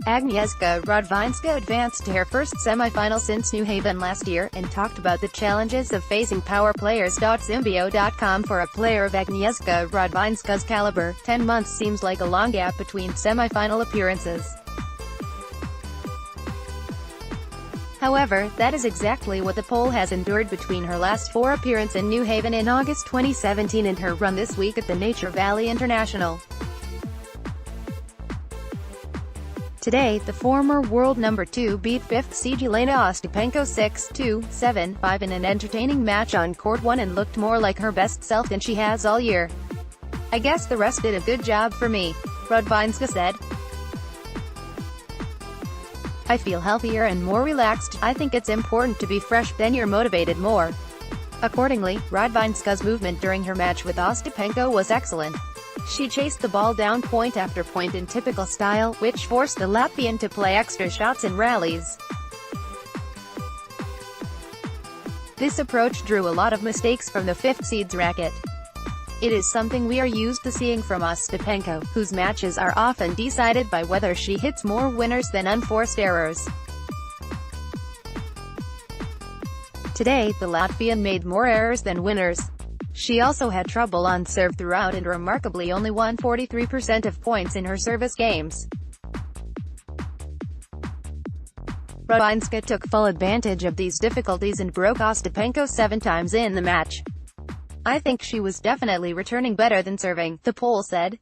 Agnieszka Radwanska advanced to her first semi-final since New Haven last year, and talked about the challenges of facing power players. Zimbio.com For a player of Agnieszka Radwanska's caliber, 10 months seems like a long gap between semi-final appearances. However, that is exactly what the Pole has endured between her last 4 appearances in New Haven in August 2017 and her run this week at the Nature Valley International. Today, the former world number 2 beat 5th seed Jelena Ostapenko 6-2, 7-5 in an entertaining match on court 1 and looked more like her best self than she has all year. "I guess the rest did a good job for me," Radwanska said. "I feel healthier and more relaxed. I think it's important to be fresh, then you're motivated more." Accordingly, Radwanska's movement during her match with Ostapenko was excellent. She chased the ball down point after point in typical style, which forced the Latvian to play extra shots and rallies. This approach drew a lot of mistakes from the 5th seed's racket. It is something we are used to seeing from Ostapenko, whose matches are often decided by whether she hits more winners than unforced errors. Today, the Latvian made more errors than winners. She also had trouble on serve throughout and remarkably only won 43% of points in her service games. Radwanska took full advantage of these difficulties and broke Ostapenko 7 times in the match. "I think she was definitely returning better than serving," the Pole said.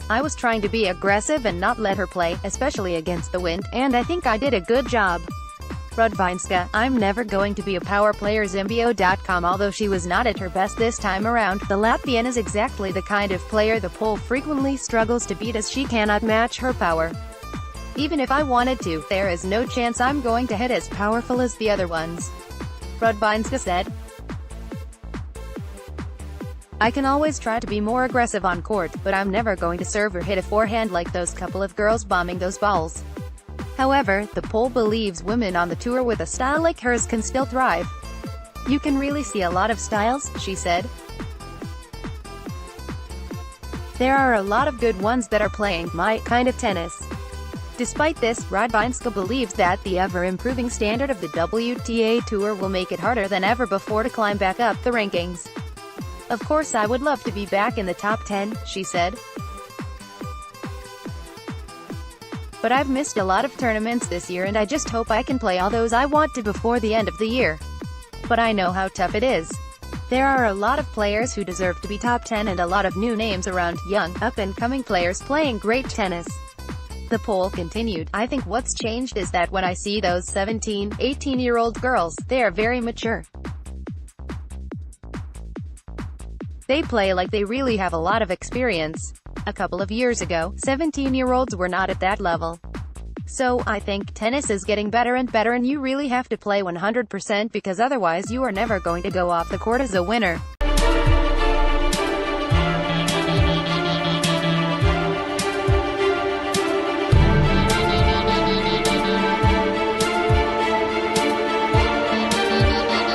"I was trying to be aggressive and not let her play, especially against the wind, and I think I did a good job." Radwanska, "I'm never going to be a power player." Zimbio.com Although she was not at her best this time around, the Latvian is exactly the kind of player the Pole frequently struggles to beat, as she cannot match her power. "Even if I wanted to, there is no chance I'm going to hit as powerful as the other ones," Radwanska said. "I can always try to be more aggressive on court, but I'm never going to serve or hit a forehand like those couple of girls bombing those balls." However, the Pole believes women on the tour with a style like hers can still thrive. "You can really see a lot of styles," she said. "There are a lot of good ones that are playing my kind of tennis." Despite this, Radwanska believes that the ever-improving standard of the WTA Tour will make it harder than ever before to climb back up the rankings. "Of course I would love to be back in the top 10, she said. "But I've missed a lot of tournaments this year and I just hope I can play all those I want to before the end of the year. But I know how tough it is. There are a lot of players who deserve to be top 10 and a lot of new names around, young, up-and-coming players playing great tennis." The Pole continued, "I think what's changed is that when I see those 17, 18-year-old girls, they are very mature. They play like they really have a lot of experience. A couple of years ago, 17-year-olds were not at that level. So, I think tennis is getting better and better and you really have to play 100% because otherwise you are never going to go off the court as a winner."